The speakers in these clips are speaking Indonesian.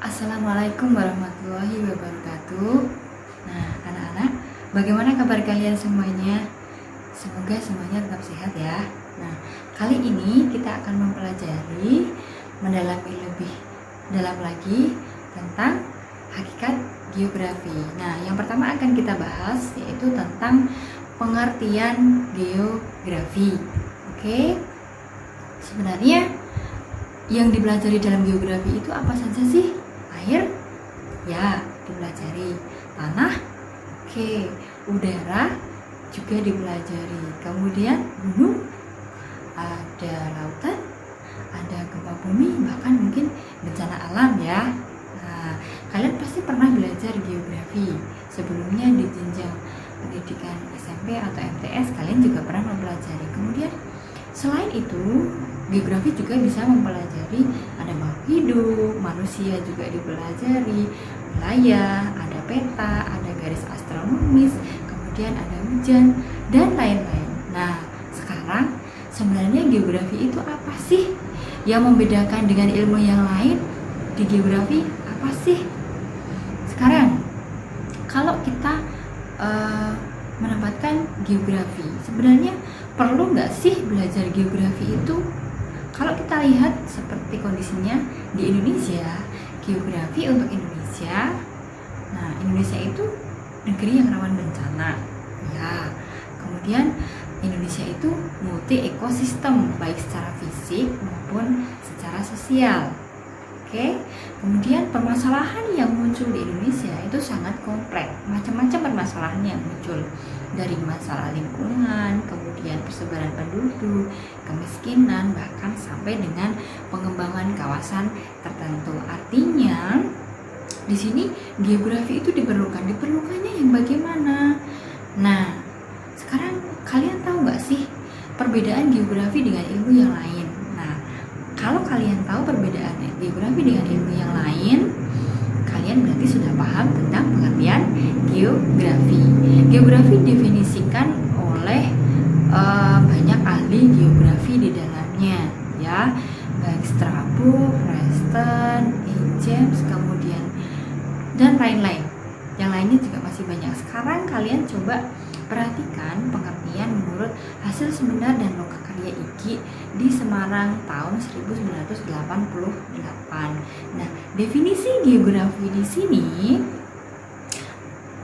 Assalamualaikum warahmatullahi wabarakatuh. Nah, anak-anak, bagaimana kabar kalian semuanya? Semoga semuanya tetap sehat ya. Nah, kali ini kita akan mendalami lebih dalam lagi tentang hakikat geografi. Nah, yang pertama akan kita bahas yaitu tentang pengertian geografi. Oke. Sebenarnya yang dipelajari dalam geografi itu apa saja sih? Air, ya, dipelajari. Tanah, oke. Udara juga dipelajari. Kemudian gunung, ada lautan, ada gempa bumi, bahkan mungkin bencana alam ya. Nah, kalian pasti pernah belajar geografi sebelumnya di jenjang pendidikan SMP atau MTS. Kalian juga pernah mempelajari. Kemudian selain itu, geografi juga bisa mempelajari ada makhluk hidup, manusia juga dipelajari, wilayah, ada peta, ada garis astronomis, kemudian ada hujan, dan lain-lain. Nah, sekarang sebenarnya geografi itu apa sih? Yang membedakan dengan ilmu yang lain di geografi apa sih? Sekarang, kalau kita menempatkan geografi, sebenarnya perlu nggak sih belajar geografi itu? Kalau kita lihat seperti kondisinya di Indonesia, geografi untuk Indonesia, nah Indonesia itu negeri yang rawan bencana, ya. Kemudian Indonesia itu multi ekosistem baik secara fisik maupun secara sosial. Oke. Kemudian permasalahan yang muncul di Indonesia itu sangat kompleks, macam-macam permasalahan yang muncul, dari masalah lingkungan, kemudian persebaran penduduk, kemiskinan, bahkan sampai dengan pengembangan kawasan tertentu. Artinya di sini geografi itu diperlukannya yang bagaimana? Nah, sekarang kalian tahu nggak sih perbedaan geografi dengan ilmu yang lain? Nah, kalau kalian tahu perbedaan geografi dengan ilmu yang lain, kalian berarti sudah paham tentang pengertian geografi. Geografi definisikan oleh banyak ahli geografi di dalamnya, ya, baik Strabo, Preston, James, kemudian dan lain-lain. Yang lainnya juga masih banyak. Sekarang kalian coba perhatikan pengertian menurut hasil seminar dan lokakarya IGI di Semarang tahun 1988. Nah, definisi geografi di sini,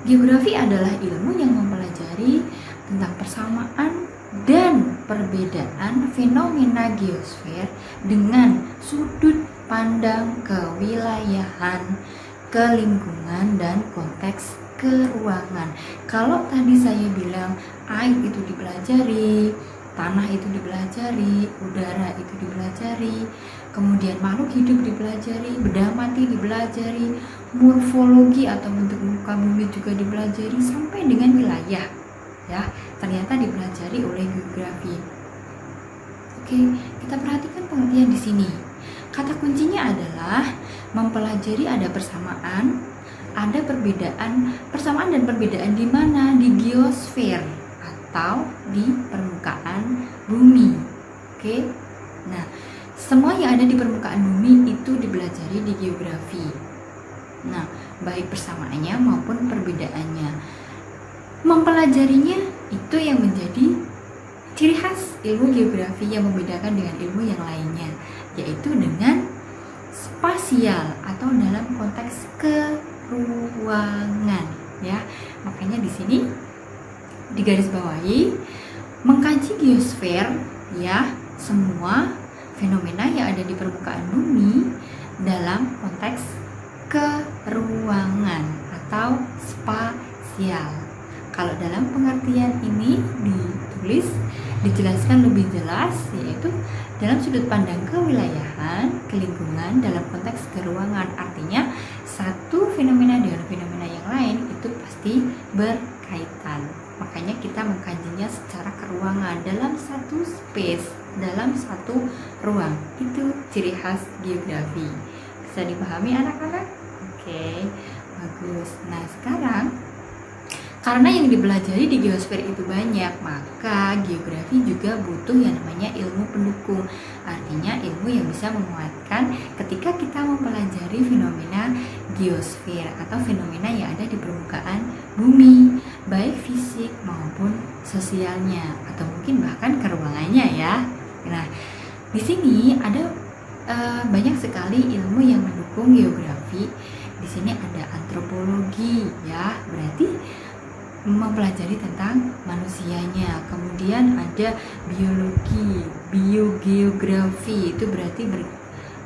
geografi adalah ilmu yang mempelajari tentang persamaan dan perbedaan fenomena geosfer dengan sudut pandang kewilayahan, kelingkungan, dan konteks keruangan. Kalau tadi saya bilang air itu dipelajari, tanah itu dipelajari, udara itu dipelajari, kemudian makhluk hidup dipelajari, benda mati dipelajari, morfologi atau bentuk muka bumi juga dipelajari, sampai dengan wilayah, ya, ternyata dipelajari oleh geografi. Oke, kita perhatikan pengertian di sini. Kata kuncinya adalah mempelajari ada persamaan, ada perbedaan, persamaan dan perbedaan di mana? Di geosfer atau di permukaan bumi. Oke. Nah, semua yang ada di permukaan bumi itu dipelajari di geografi. Nah, baik persamaannya maupun perbedaannya. Mempelajarinya itu yang menjadi ciri khas ilmu geografi yang membedakan dengan ilmu yang lainnya, yaitu dengan spasial atau dalam konteks keruangan, ya. Makanya di sini digarisbawahi mengkaji geosfer, ya, semua fenomena yang ada di permukaan bumi dalam konteks keruangan atau spasial. Kalau dalam pengertian ini dijelaskan lebih jelas, yaitu dalam sudut pandang kewilayahan, kelingkungan dalam konteks keruangan. Artinya satu fenomena dengan fenomena yang lain itu pasti berkaitan. Makanya kita mengkajinya secara keruangan dalam satu space, dalam satu ruang. Itu ciri khas geografi. Bisa dipahami anak-anak? Oke, bagus. Nah, sekarang karena yang dipelajari di geosfer itu banyak, maka geografi juga butuh yang namanya ilmu pendukung. Artinya ilmu ilmu yang bisa menguatkan ketika kita mempelajari fenomena geosfer atau fenomena yang ada di permukaan bumi, baik fisik maupun sosialnya atau mungkin bahkan keruangannya ya. Nah, di sini ada banyak sekali ilmu yang mendukung geografi. Di sini ada antropologi ya, berarti mempelajari tentang manusianya. Kemudian ada biologi, biogeografi, itu berarti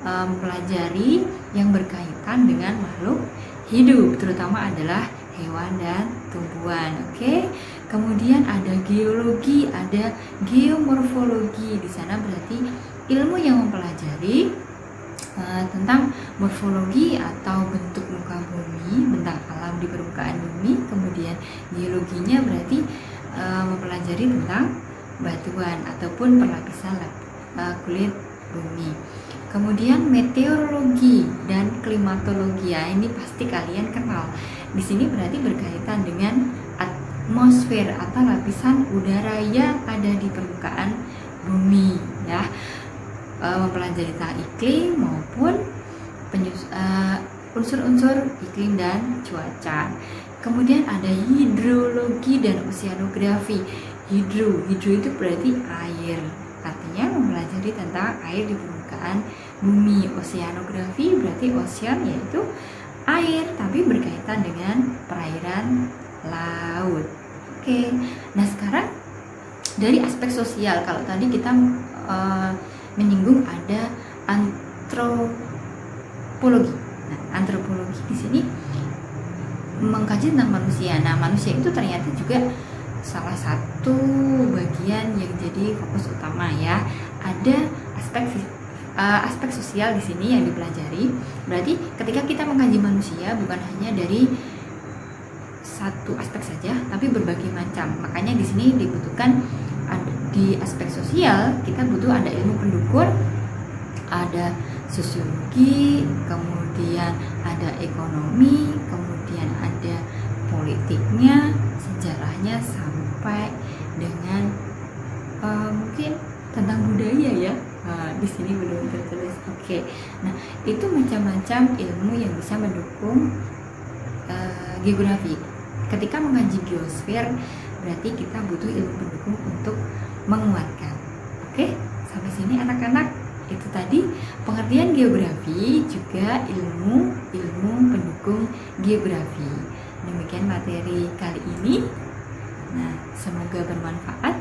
mempelajari yang berkaitan dengan makhluk hidup, terutama adalah hewan dan tumbuhan. Oke. Kemudian ada geologi, ada geomorfologi. Di sana berarti ilmu yang mempelajari tentang morfologi atau bentuk muka bumi, bentuk alam di permukaan bumi. Kemudian geologinya berarti mempelajari tentang batuan ataupun perlapisan kulit bumi. Kemudian meteorologi dan klimatologi, ya ini pasti kalian kenal. Di sini berarti berkaitan dengan atmosfer atau lapisan udara yang ada di permukaan bumi ya. Mempelajari tentang iklim maupun unsur-unsur iklim dan cuaca. Kemudian ada hidrologi dan oceanografi. Hidro itu berarti air, artinya mempelajari tentang air di permukaan bumi. Oceanografi berarti ocean, yaitu air tapi berkaitan dengan perairan laut. Oke, nah sekarang dari aspek sosial, kalau tadi kita menyinggung ada antropologi. Nah, antropologi di sini mengkaji tentang manusia. Nah, manusia itu ternyata juga salah satu bagian yang jadi fokus utama ya. Ada aspek sosial di sini yang dipelajari. Berarti ketika kita mengkaji manusia bukan hanya dari satu aspek saja, tapi berbagai macam. Makanya di sini dibutuhkan di aspek sosial kita butuh ada ilmu pendukung, ada sosiologi, kemudian ada ekonomi, kemudian ada politiknya, sejarahnya, sampai dengan mungkin tentang budaya ya. Di sini belum tertulis. Oke. Nah, itu macam-macam ilmu yang bisa mendukung geografi. Ketika mengaji geosfer, berarti kita butuh ilmu pendukung untuk menguatkan. Oke, sampai sini anak-anak. Itu tadi pengertian geografi, juga ilmu pendukung geografi. Demikian materi kali ini. Nah, semoga bermanfaat.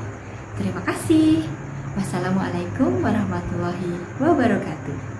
Terima kasih. Wassalamualaikum warahmatullahi wabarakatuh.